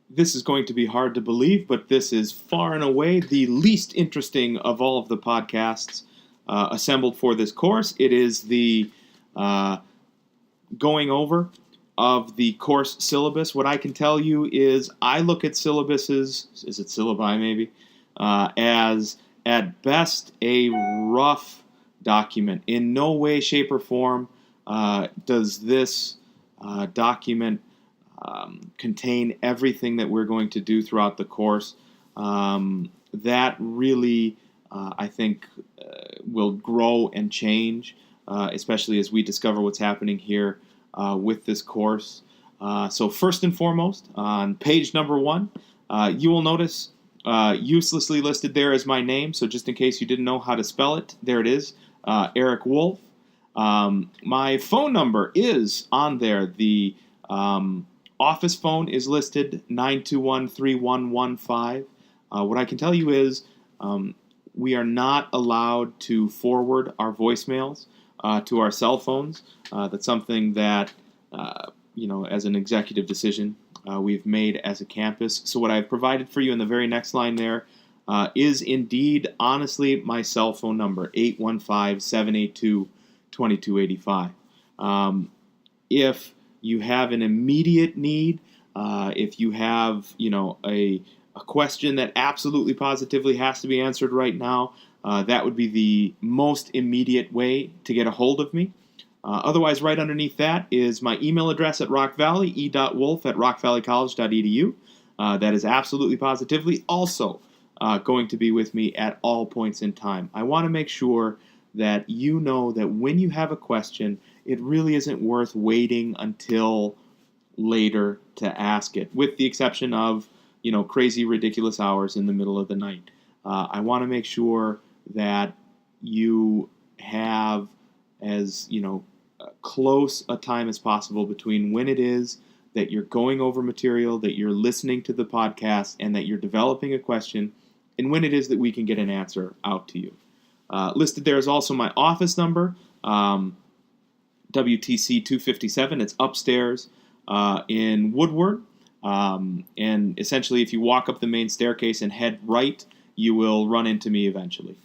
This is going to be hard to believe, but this is far and away the least interesting of all of the podcasts assembled for this course. It is the going over of the course syllabus. What I can tell you is I look at syllabuses, is it syllabi maybe, as at best a rough document. In no way, shape, or form does this document contain everything that we're going to do throughout the course. That really, I think, will grow and change, especially as we discover what's happening here with this course. So first and foremost, on page number 1, you will notice uselessly listed there as my name. So just in case you didn't know how to spell it, there it is, Eric Wolf. My phone number is on there. The office phone is listed, 921-3115. What I can tell you is we are not allowed to forward our voicemails to our cell phones. That's something that, as an executive decision, we've made as a campus. So what I've provided for you in the very next line there is indeed, honestly, my cell phone number, 815-782-2285. If you have an immediate need, if you have, a question that absolutely positively has to be answered right now, that would be the most immediate way to get a hold of me. Otherwise, right underneath that is my email address at Rock Valley, e.wolf@rockvalleycollege.edu. That is absolutely positively also going to be with me at all points in time. I want to make sure that you know that when you have a question, it really isn't worth waiting until later to ask it, with the exception of, crazy, ridiculous hours in the middle of the night. I want to make sure that you have as, close a time as possible between when it is that you're going over material, that you're listening to the podcast, and that you're developing a question, and when it is that we can get an answer out to you. Listed there is also my office number, WTC 257. It's upstairs in Woodward. And essentially, if you walk up the main staircase and head right, you will run into me eventually.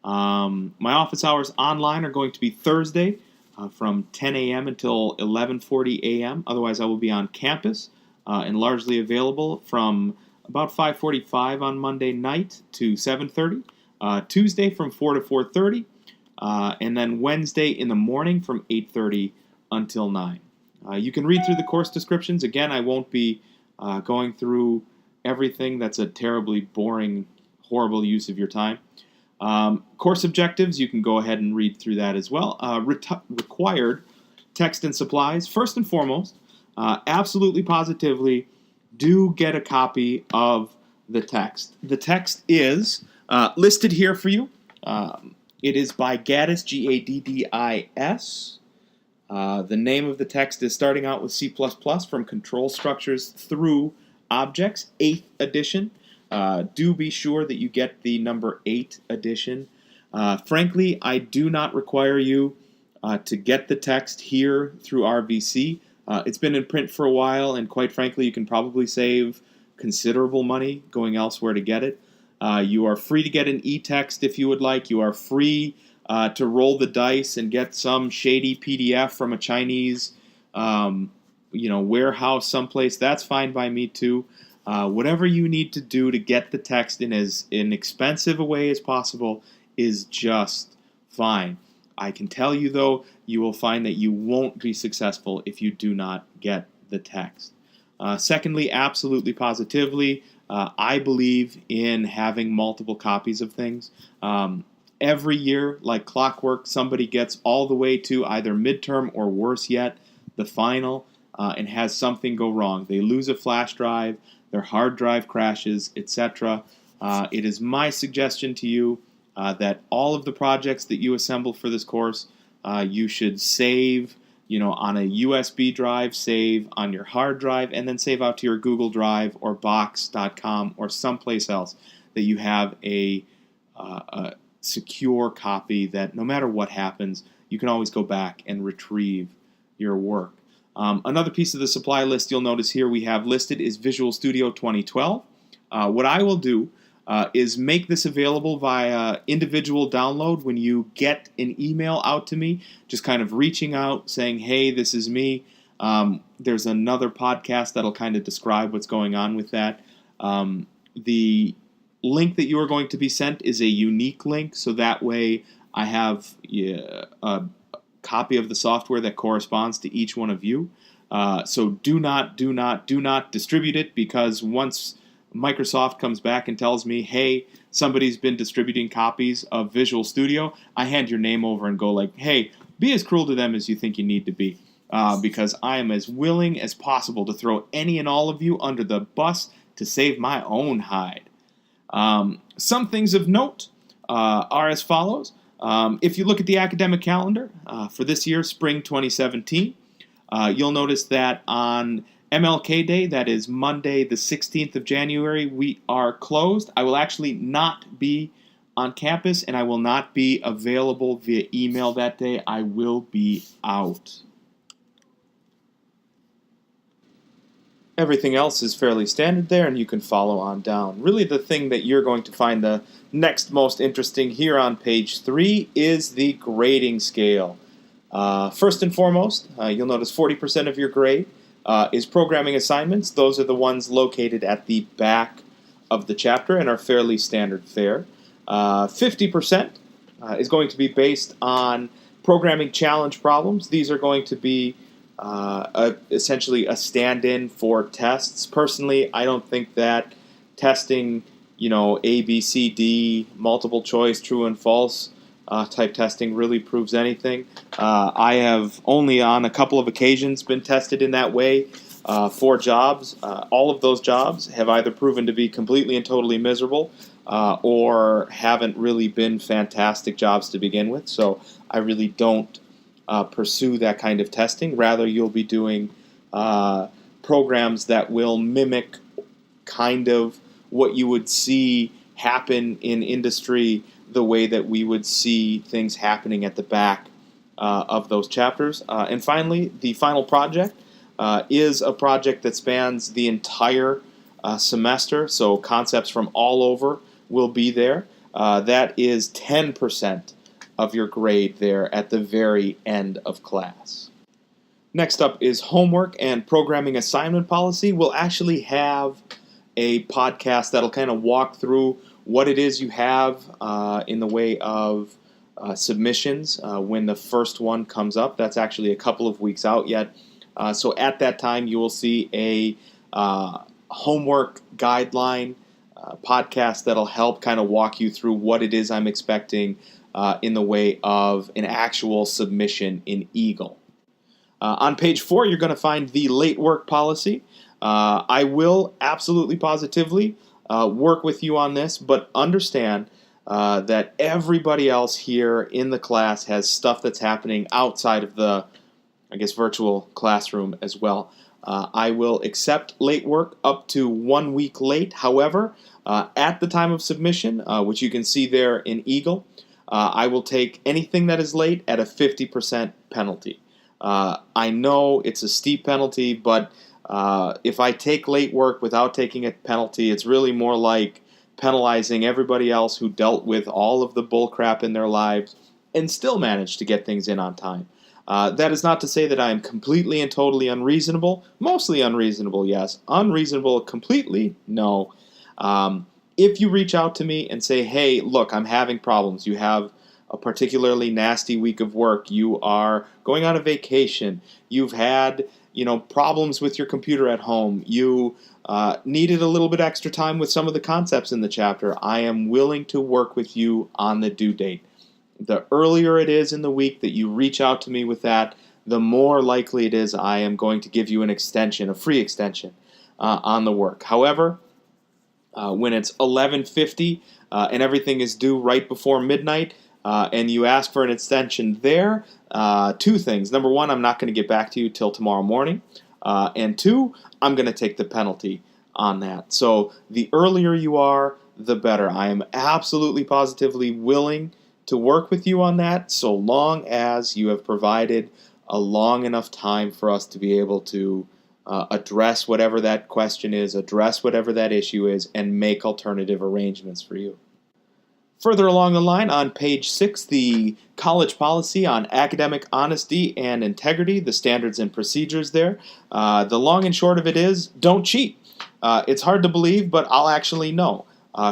My office hours online are going to be Thursday from 10 a.m. until 11:40 a.m. Otherwise, I will be on campus and largely available from about 5:45 on Monday night to 7:30. Tuesday from 4 to 4:30. And then Wednesday in the morning from 8:30 until 9. You can read through the course descriptions. Again, I won't be going through everything. That's a terribly boring, horrible use of your time. Course objectives, you can go ahead and read through that as well. Required text and supplies. First and foremost, absolutely positively, do get a copy of the text. The text is listed here for you. It is by Gaddis, Gaddis. The name of the text is Starting Out with C++ from Control Structures Through Objects, 8th edition. Do be sure that you get the number 8 edition. Frankly, I do not require you to get the text here through RVC. It's been in print for a while, and quite frankly, you can probably save considerable money going elsewhere to get it. You are free to get an e-text if you would like. You are free to roll the dice and get some shady PDF from a Chinese, warehouse someplace. That's fine by me too. Whatever you need to do to get the text in as inexpensive a way as possible is just fine. I can tell you, though, you will find that you won't be successful if you do not get the text. Secondly, absolutely positively, I believe in having multiple copies of things. Every year, like clockwork, somebody gets all the way to either midterm or worse yet, the final, and has something go wrong. They lose a flash drive, their hard drive crashes, etc. It is my suggestion to you that all of the projects that you assemble for this course, you should save, on a USB drive, save on your hard drive, and then save out to your Google Drive or Box.com or someplace else that you have a secure copy that no matter what happens, you can always go back and retrieve your work. Another piece of the supply list you'll notice here we have listed is Visual Studio 2012. What I will do is make this available via individual download when you get an email out to me, just kind of reaching out saying, hey, this is me. There's another podcast that'll kind of describe what's going on with that. The link that you are going to be sent is a unique link, so that way I have a copy of the software that corresponds to each one of you. So do not distribute it, because once Microsoft comes back and tells me, hey, somebody's been distributing copies of Visual Studio, I hand your name over and go like, hey, be as cruel to them as you think you need to be, because I am as willing as possible to throw any and all of you under the bus to save my own hide. Some things of note are as follows. If you look at the academic calendar for this year, spring 2017, you'll notice that on MLK Day, that is Monday the 16th of January, we are closed. I will actually not be on campus, and I will not be available via email that day. I will be out. Everything else is fairly standard there, and you can follow on down. Really, the thing that you're going to find the next most interesting here on page 3 is the grading scale. First and foremost, you'll notice 40% of your grade is programming assignments. Those are the ones located at the back of the chapter and are fairly standard fare. 50% is going to be based on programming challenge problems. These are going to be essentially a stand-in for tests. Personally, I don't think that testing, A, B, C, D, multiple choice, true and false type testing really proves anything. I have only on a couple of occasions been tested in that way for jobs. All of those jobs have either proven to be completely and totally miserable or haven't really been fantastic jobs to begin with. So I really don't pursue that kind of testing. Rather, you'll be doing programs that will mimic kind of what you would see happen in industry, the way that we would see things happening at the back of those chapters. And finally, the final project is a project that spans the entire semester, so concepts from all over will be there. That is 10% of your grade there at the very end of class. Next up is homework and programming assignment policy. We'll actually have a podcast that'll kind of walk through what it is you have in the way of submissions when the first one comes up. That's actually a couple of weeks out yet. So at that time, you will see a homework guideline podcast that'll help kind of walk you through what it is I'm expecting in the way of an actual submission in Eagle. On page 4, you're going to find the late work policy. I will absolutely positively work with you on this, but understand that everybody else here in the class has stuff that's happening outside of the, virtual classroom as well. I will accept late work up to 1 week late. However, at the time of submission, which you can see there in Eagle, I will take anything that is late at a 50% penalty. I know it's a steep penalty, but if I take late work without taking a penalty, it's really more like penalizing everybody else who dealt with all of the bullcrap in their lives and still managed to get things in on time. That is not to say that I am completely and totally unreasonable. Mostly unreasonable, yes. Unreasonable completely, no. If you reach out to me and say, hey, look, I'm having problems. You have a particularly nasty week of work. You are going on a vacation. You've had, problems with your computer at home. You needed a little bit extra time with some of the concepts in the chapter. I am willing to work with you on the due date. The earlier it is in the week that you reach out to me with that, the more likely it is I am going to give you an extension, a free extension on the work. However, when it's 11:50 and everything is due right before midnight, and you ask for an extension there, 2 things. Number 1, I'm not going to get back to you till tomorrow morning. And 2, I'm going to take the penalty on that. So the earlier you are, the better. I am absolutely positively willing to work with you on that so long as you have provided a long enough time for us to be able to address whatever that question is, address whatever that issue is, and make alternative arrangements for you. Further along the line, on page 6, the college policy on academic honesty and integrity, the standards and procedures there. The long and short of it is, don't cheat. It's hard to believe, but I'll actually know.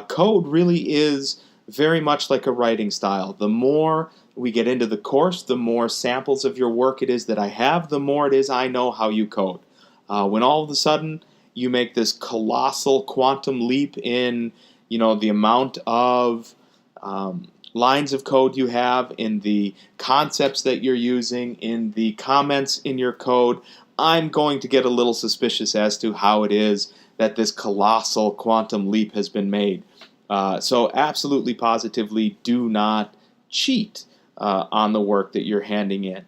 Code really is very much like a writing style. The more we get into the course, the more samples of your work it is that I have, the more it is I know how you code. When all of a sudden you make this colossal quantum leap in, the amount of lines of code you have, in the concepts that you're using, in the comments in your code, I'm going to get a little suspicious as to how it is that this colossal quantum leap has been made. So absolutely positively do not cheat on the work that you're handing in.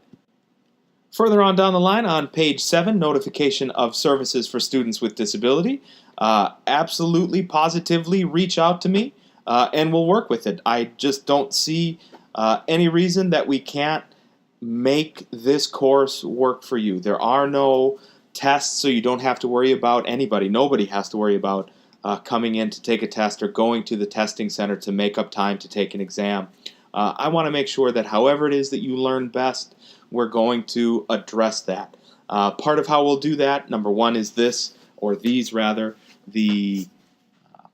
Further on down the line, on page 7, notification of services for students with disability. Absolutely, positively reach out to me and we'll work with it. I just don't see any reason that we can't make this course work for you. There are no tests, so you don't have to worry about anybody. Nobody has to worry about coming in to take a test or going to the testing center to make up time to take an exam. I want to make sure that however it is that you learn best, we're going to address that. Part of how we'll do that, number one, is these, the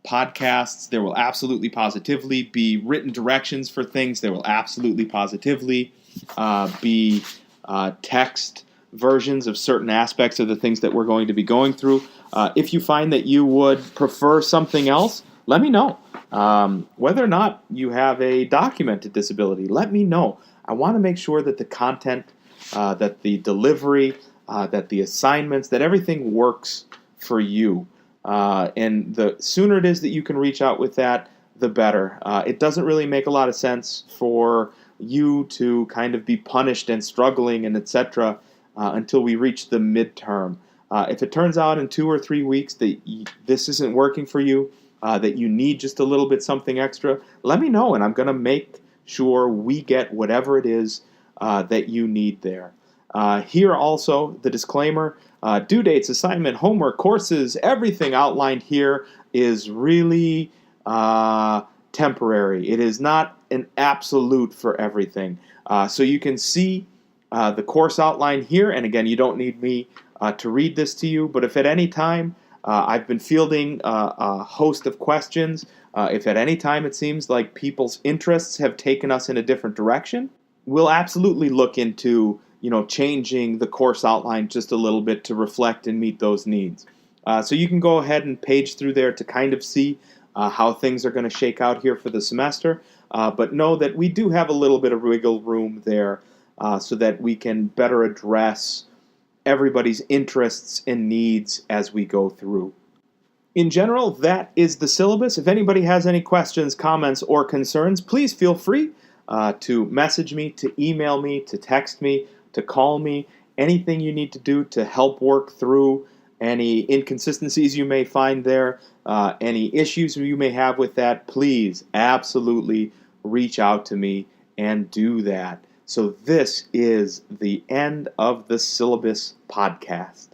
podcasts. There will absolutely positively be written directions for things. There will absolutely positively be text versions of certain aspects of the things that we're going to be going through. If you find that you would prefer something else, let me know. Whether or not you have a documented disability, let me know. I want to make sure that the content, that the delivery, that the assignments, that everything works for you. And the sooner it is that you can reach out with that, the better. It doesn't really make a lot of sense for you to kind of be punished and struggling and etc. Until we reach the midterm. If it turns out in 2 or 3 weeks that this isn't working for you, that you need just a little bit something extra, let me know, and I'm going to make sure we get whatever it is that you need there. Here also, the disclaimer, due dates, assignment, homework, courses, everything outlined here is really temporary. It is not an absolute for everything. So you can see the course outline here, and again, you don't need me to read this to you, but if at any time I've been fielding a host of questions, if at any time it seems like people's interests have taken us in a different direction, we'll absolutely look into changing the course outline just a little bit to reflect and meet those needs. So you can go ahead and page through there to kind of see how things are going to shake out here for the semester, but know that we do have a little bit of wiggle room there so that we can better address everybody's interests and needs as we go through. In general, that is the syllabus. If anybody has any questions, comments, or concerns, please feel free to message me, to email me, to text me, to call me, anything you need to do to help work through any inconsistencies you may find there, any issues you may have with that, please absolutely reach out to me and do that. So this is the end of the Syllabus podcast.